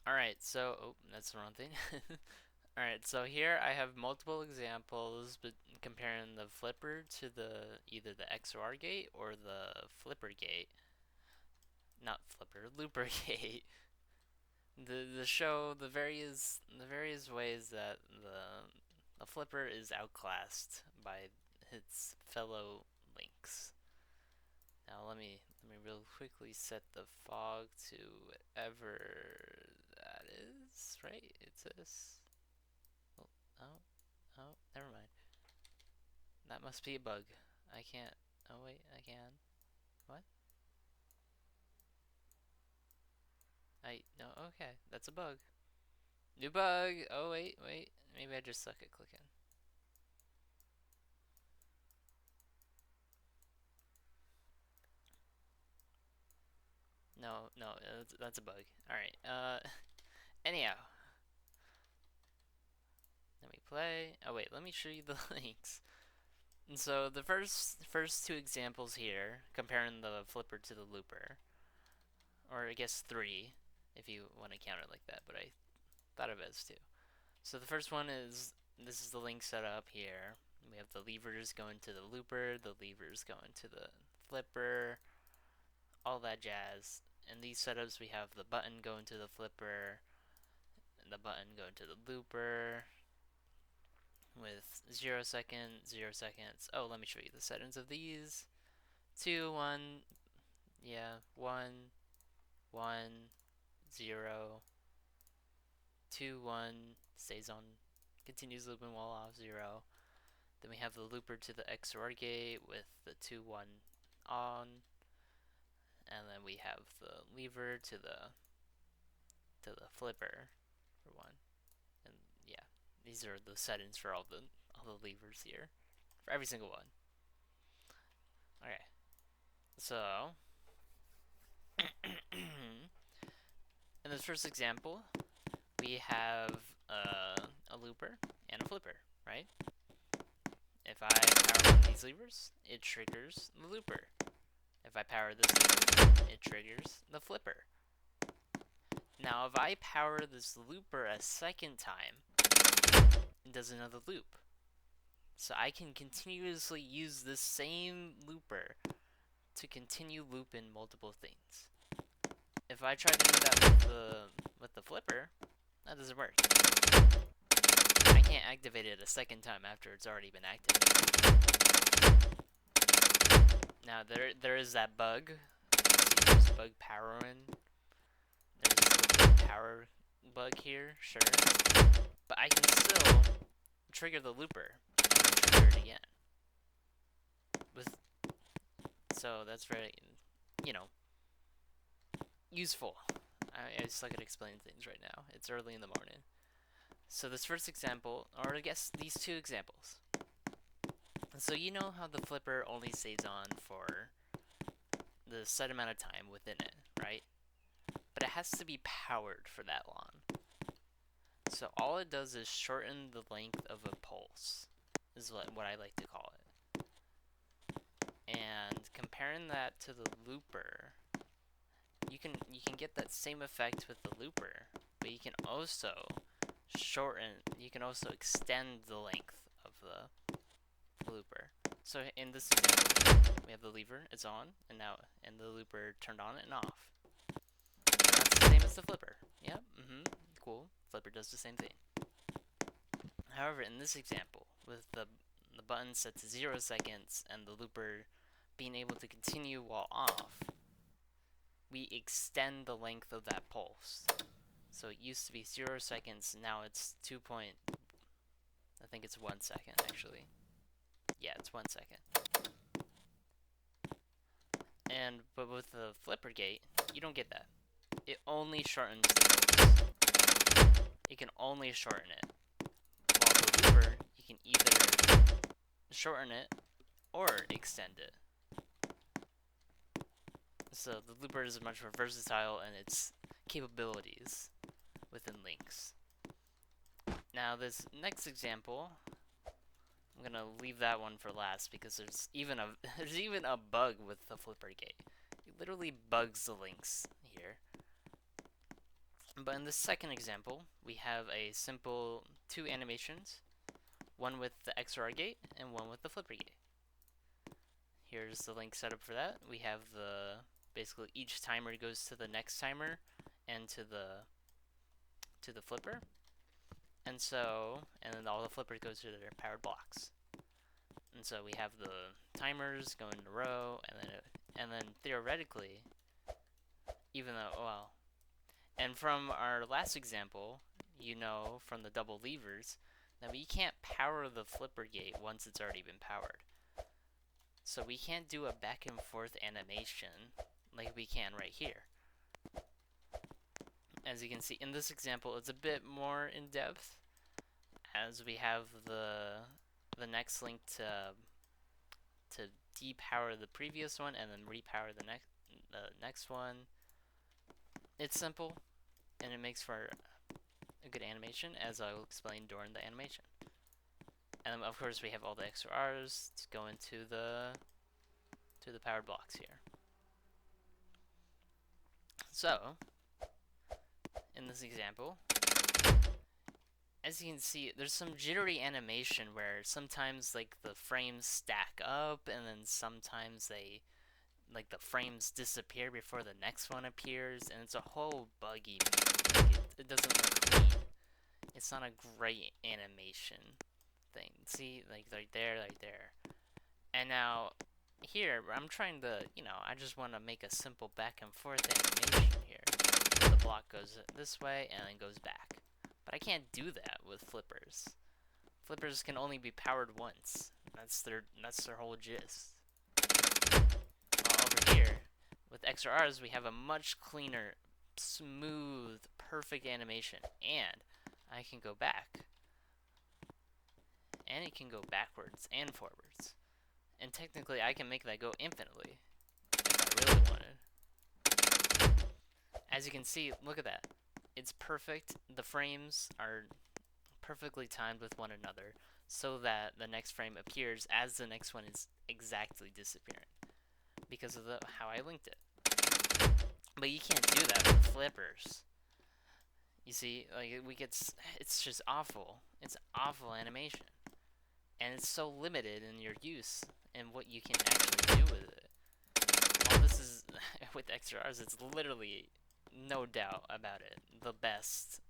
Alright, so, oh, that's the wrong thing. Alright, so here I have multiple examples, but comparing the flipper to either the XOR gate or the flipper gate. Not flipper, looper gate. The show the various ways that the flipper is outclassed by its fellow links. Now let me real quickly set the fog to whatever that is, right? It's this. Oh, oh, oh, never mind. That must be a bug. I can't. Oh wait, I can. What? No. Okay, that's a bug. New bug. Oh wait. Maybe I just suck at clicking. No, no, that's a bug. All right. Anyhow, let me play. Oh wait, let me show you the links. And so the first two examples here, comparing the flipper to the looper, or I guess three, if you want to count it like that, but I thought of it as two. So the first one is this is the link set up here. We have the levers going to the looper, the levers going to the flipper, all that jazz. In these setups, we have the button going to the flipper, and the button going to the looper, with 0 seconds, 0 seconds. Oh, let me show you the settings of these. 2, 1, yeah, 1, 1, 0, 2, 1, stays on, continues looping while off 0. Then we have the looper to the XOR gate with the 2, 1 on, and then we have the lever to the flipper for 1. And yeah, these are the settings for all the levers here for every single one. Okay, so in this first example, we have a looper and a flipper, right? If I power one of these levers, it triggers the looper. If I power this lever, it triggers the flipper. Now, if I power this looper a second time, it does another loop. So I can continuously use this same looper to continue looping multiple things. If I try to do that with the flipper, that doesn't work. I can't activate it a second time after it's already been activated. Now there is that bug. There's bug powering. There's a bug power bug here, sure. But I can still trigger the looper and then trigger it again. So that's very, you know, useful. I suck at explaining things right now. It's early in the morning. So this first example, or I guess these two examples. So you know how the flipper only stays on for the set amount of time within it, right? But it has to be powered for that long. So all it does is shorten the length of a pulse, is what I like to call it. And comparing that to the looper, you can get that same effect with the looper, but you can also extend the length of the looper. So in this example, we have the lever, it's on, and the looper turned on and off. And that's the same as the flipper. Yep, cool. Flipper does the same thing. However, in this example, with the button set to 0 seconds and the looper being able to continue while off, we extend the length of that pulse. So it used to be 0 seconds, now it's I think it's 1 second actually. Yeah, it's 1 second. But with the flipper gate, you don't get that. It only shortens the pulse. It can only shorten it. While the looper, you can either shorten it or extend it. So the looper is much more versatile in its capabilities within links. Now this next example, I'm gonna leave that one for last because there's even a bug with the flipper gate. It literally bugs the links here. But in the second example, we have a simple 2 animations, one with the XOR gate and one with the flipper gate. Here's the link setup for that. We have basically each timer goes to the next timer and to the flipper. And then all the flippers goes to their powered blocks. And so we have the timers going in a row, and then theoretically, and from our last example, from the double levers, that we can't power the flipper gate once it's already been powered. So we can't do a back and forth animation like we can right here. As you can see in this example, it's a bit more in depth, as we have the next link to depower the previous one and then repower the next one. It's simple, and it makes for a good animation, as I will explain during the animation. And of course, we have all the XORs to go into the powered blocks here. So, in this example, as you can see, there's some jittery animation where sometimes like the frames stack up, and then sometimes the frames disappear before the next one appears, and it's a whole buggy. It doesn't look clean. It's not a great animation thing. See, like right there. And now here, I'm trying to, I just want to make a simple back and forth animation here. The block goes this way and then goes back. But I can't do that with flippers. Flippers can only be powered once. That's their whole gist. Over here, with XORs, we have a much cleaner, smooth, perfect animation, and I can go back. And it can go backwards and forwards. And technically, I can make that go infinitely, if I really wanted. As you can see, look at that. It's perfect. The frames are perfectly timed with one another, so that the next frame appears as the next one is exactly disappearing, because of how I linked it. But you can't do that with flippers. You see, like it's just awful. It's awful animation, and it's so limited in your use and what you can actually do with it. All this is with XORs. It's literally, no doubt about it, the best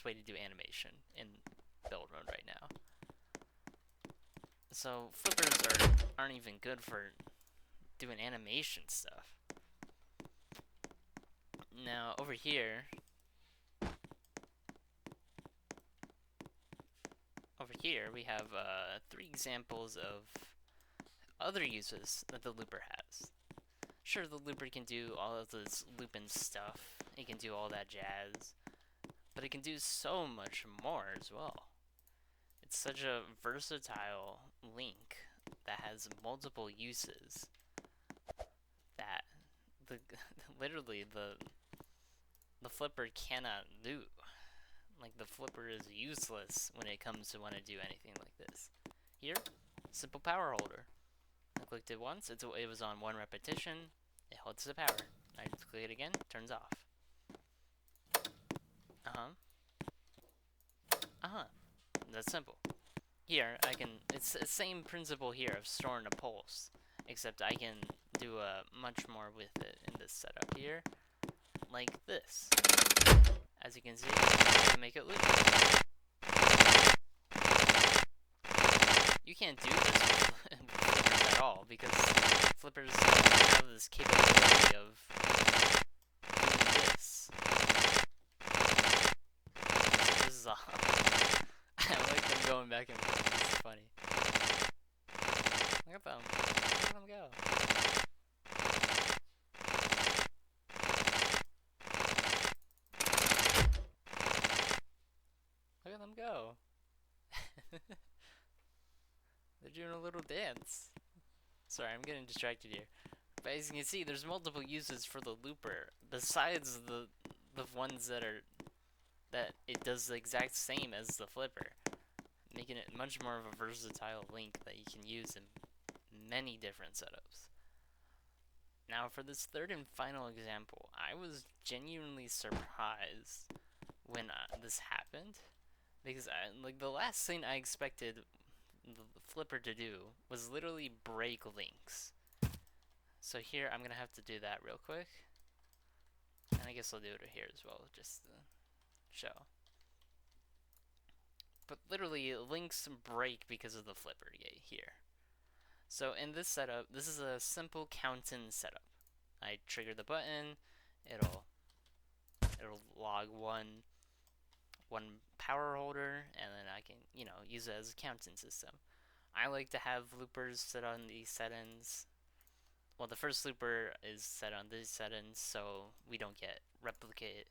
way to do animation in build mode right now. So flippers aren't even good for doing animation stuff. Now over here, we have 3 examples of other uses that the looper has. Sure, the looper can do all of this looping stuff. It can do all that jazz, but it can do so much more as well. It's such a versatile link that has multiple uses that literally the flipper cannot do. Like, the flipper is useless when it comes to want to do anything like this. Here, simple power holder. I clicked it once, it was on 1 repetition, it holds the power. I click it again, turns off. That's simple. Here, it's the same principle here of storing a pulse, except I can do much more with it in this setup here, like this. As you can see, I can make it loop. You can't do this with flippers at all, because flippers have this capability of doing this. This is awesome. I like them going back and forth. It's funny. Look at them. Look at them go. Look at them go. They're doing a little dance. Sorry, I'm getting distracted here. But as you can see, there's multiple uses for the looper, besides the ones that it does the exact same as the flipper, making it much more of a versatile link that you can use in many different setups. Now for this third and final example, I was genuinely surprised when this happened, because like the last thing I expected the flipper to do was literally break links. So here I'm gonna have to do that real quick, and I guess I'll do it here as well, just to show. But literally, links break because of the flipper gate here. So in this setup, this is a simple count-in setup. I trigger the button, it'll log one power holder, and then I can, use it as a count-in system. I like to have loopers set on these settings. Well, the first looper is set on these settings, so we don't get replicate,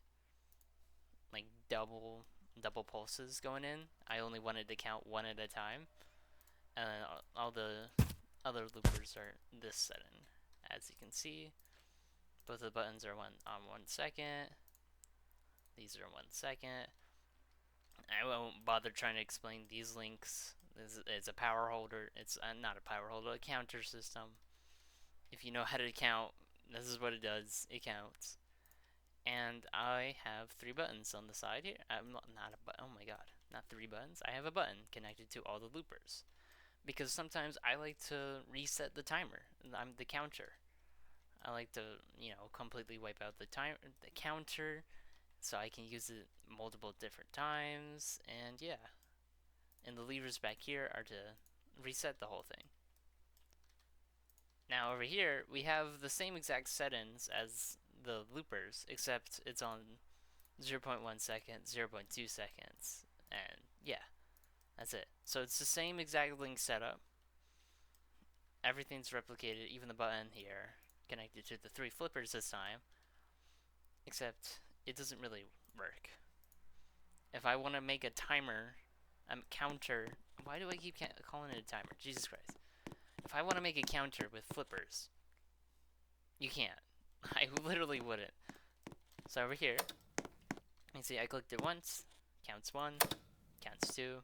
like double pulses going in. I only wanted to count one at a time, and then all the other loopers are this setting. As you can see, both of the buttons are on 1 second. These are 1 second. I won't bother trying to explain these links. It's a power holder. It's not a power holder, a counter system. If you know how to count, this is what it does. It counts. And I have 3 buttons on the side here. I'm not a button. Oh my god, not 3 buttons. I have a button connected to all the loopers, because sometimes I like to reset the timer. I'm the counter. I like to, completely wipe out the counter, so I can use it multiple different times. And yeah, and the levers back here are to reset the whole thing. Now over here, we have the same exact settings as the loopers, except it's on 0.1 second, 0.2 seconds, and yeah, that's it. So it's the same exact link setup. Everything's replicated, even the button here, connected to the 3 flippers this time, except it doesn't really work. If I want to make a timer, counter, why do I keep calling it a timer? Jesus Christ. If I want to make a counter with flippers, you can't. I literally wouldn't. So over here, you see I clicked it once, counts 1, counts 2,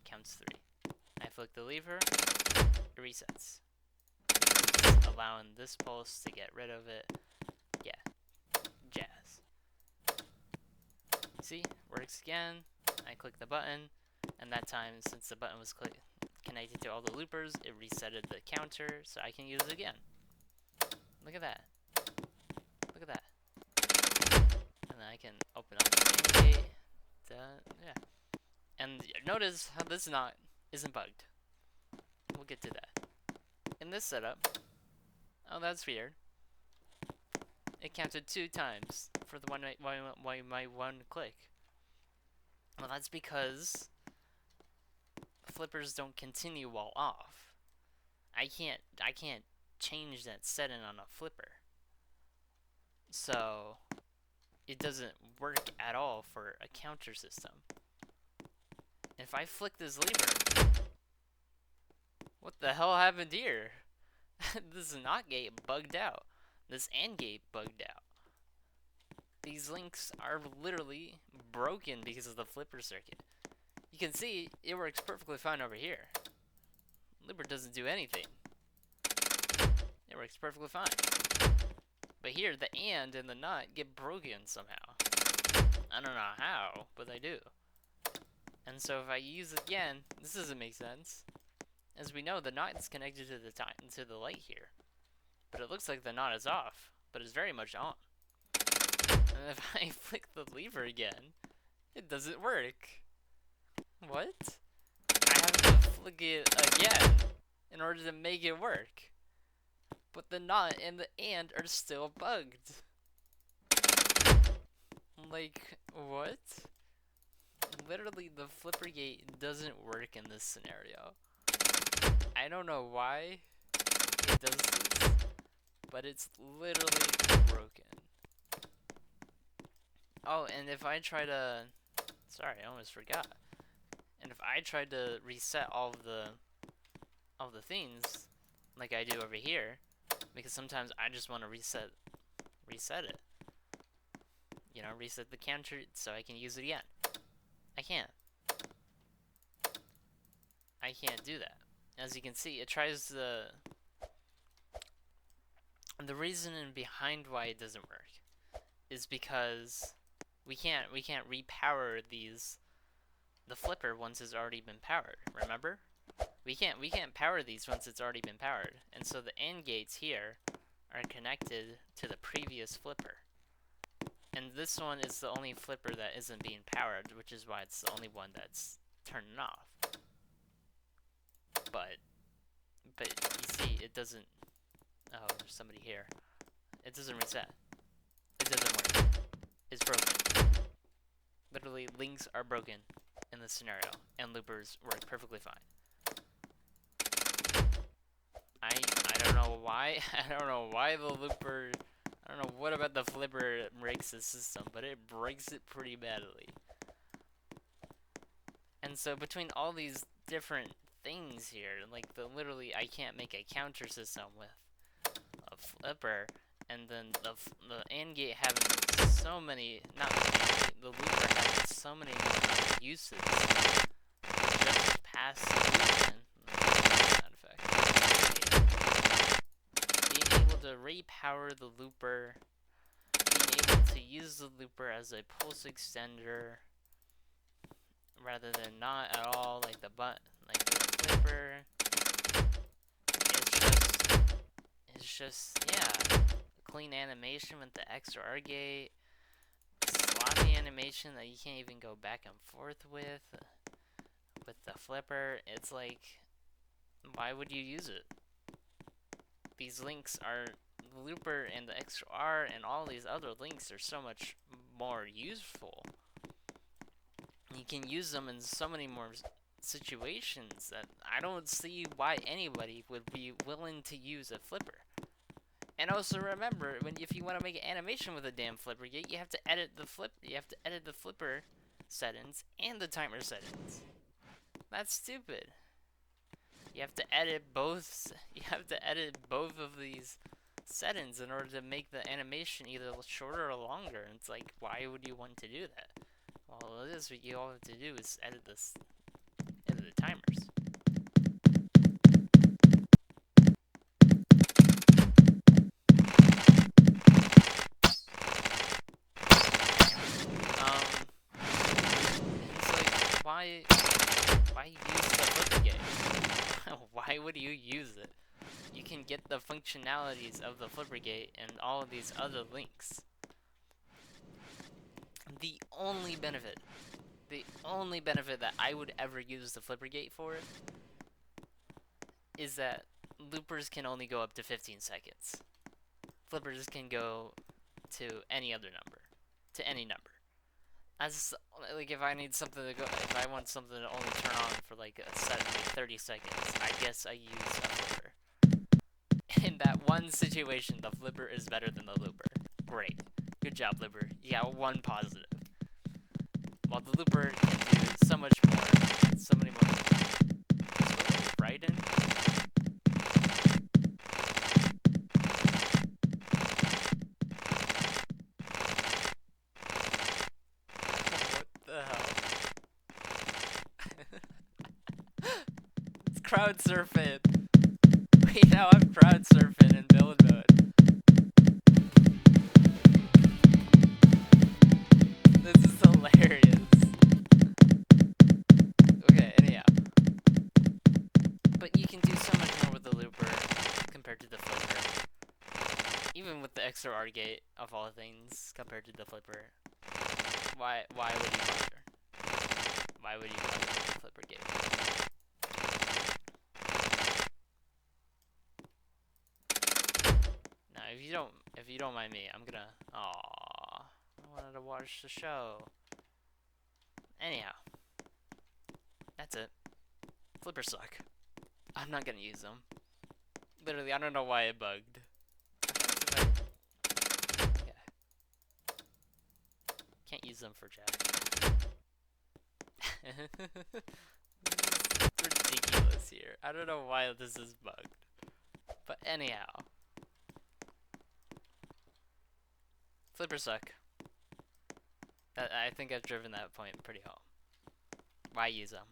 counts 3. I flick the lever, it resets. Allowing this pulse to get rid of it. Yeah, jazz. See, works again. I click the button, and that time, since the button was connected to all the loopers, it resetted the counter, so I can use it again. Look at that. Look at that. And then I can open up the main gate. Yeah. And notice how this knot isn't bugged. We'll get to that. In this setup, oh, that's weird. It counted 2 times for the my one click. Well, that's because flippers don't continue while off. I can't change that setting on a flipper. So it doesn't work at all for a counter system. If I flick this lever, what the hell happened here? This NOT gate bugged out. This AND gate bugged out. These links are literally broken because of the flipper circuit. You can see it works perfectly fine over here. Looper doesn't do anything. It works perfectly fine. But here, the AND and the NOT get broken somehow. I don't know how, but they do. And so if I use it again, this doesn't make sense. As we know, the NOT is connected to the light here. But it looks like the NOT is off, but it's very much on. And if I flick the lever again, it doesn't work. What? I have to flick it again in order to make it work. But the NOT and the AND are still bugged. Like, what? Literally, the flipper gate doesn't work in this scenario. I don't know why it does this, but it's literally broken. Oh, and if I try to... Sorry, I almost forgot. And if I tried to reset all of the things, like I do over here, because sometimes I just want to reset it. Reset the counter so I can use it again. I can't. I can't do that. As you can see, it tries the reason behind why it doesn't work is because we can't repower the flipper once it's already been powered. Remember? We can't power these once it's already been powered. And so the AND gates here are connected to the previous flipper. And this one is the only flipper that isn't being powered, which is why it's the only one that's turning off. But you see, it doesn't. Oh, there's somebody here. It doesn't reset. It doesn't work. It's broken. Literally, links are broken in this scenario, and loopers work perfectly fine. I don't know why. I don't know why the looper. I don't know what about the flipper breaks the system, but it breaks it pretty badly. And so between all these different things here, like literally I can't make a counter system with a flipper, and then the AND gate having so many, not the looper having so many more other uses. Just past solution. Sound effect. Being able to repower the looper, being able to use the looper as a pulse extender rather than not at all, like the flipper. It's just yeah, clean animation with the XOR gate, sloppy animation that you can't even go back and forth with the flipper. It's like, why would you use it? These links are, the looper and the XOR and all these other links are so much more useful. You can use them in so many more situations that I don't see why anybody would be willing to use a flipper. And also remember, if you want to make an animation with a damn flipper gate, you have to edit the flipper settings and the timer settings. That's stupid. You have to edit both. You have to edit both of these settings in order to make the animation either shorter or longer. And it's like, why would you want to do that? Well, this what you all have to do is edit the timers. It's like, why use the flipper gate? Why would you use it? You can get the functionalities of the flipper gate and all of these other links. The only benefit that I would ever use the flipper gate for is that loopers can only go up to 15 seconds. Flippers can go to any other number, to any number. As like if I need something to go, if I want something to only turn on for like a set like 30 seconds, I guess I use a flipper. In that one situation, the flipper is better than the looper. Great, good job, looper. You got one positive. While the looper can do so much more, so many more. Right in. It's crowd surfing. Wait, now I'm crowd surfing in build mode. This is hilarious. Okay, anyhow. But you can do so much more with the looper compared to the flipper. Even with the XOR gate, of all things, compared to the flipper. Why would you bother? Why would you bother with the flipper gate? Now, if you don't mind me, I'm gonna. Aww, I wanted to watch the show. Anyhow, that's it. Flippers suck. I'm not gonna use them. Literally, I don't know why it bugged. Yeah. Can't use them for chat. It's ridiculous here. I don't know why this is bugged. But anyhow. Flippers suck. I think I've driven that point pretty home. Why use them?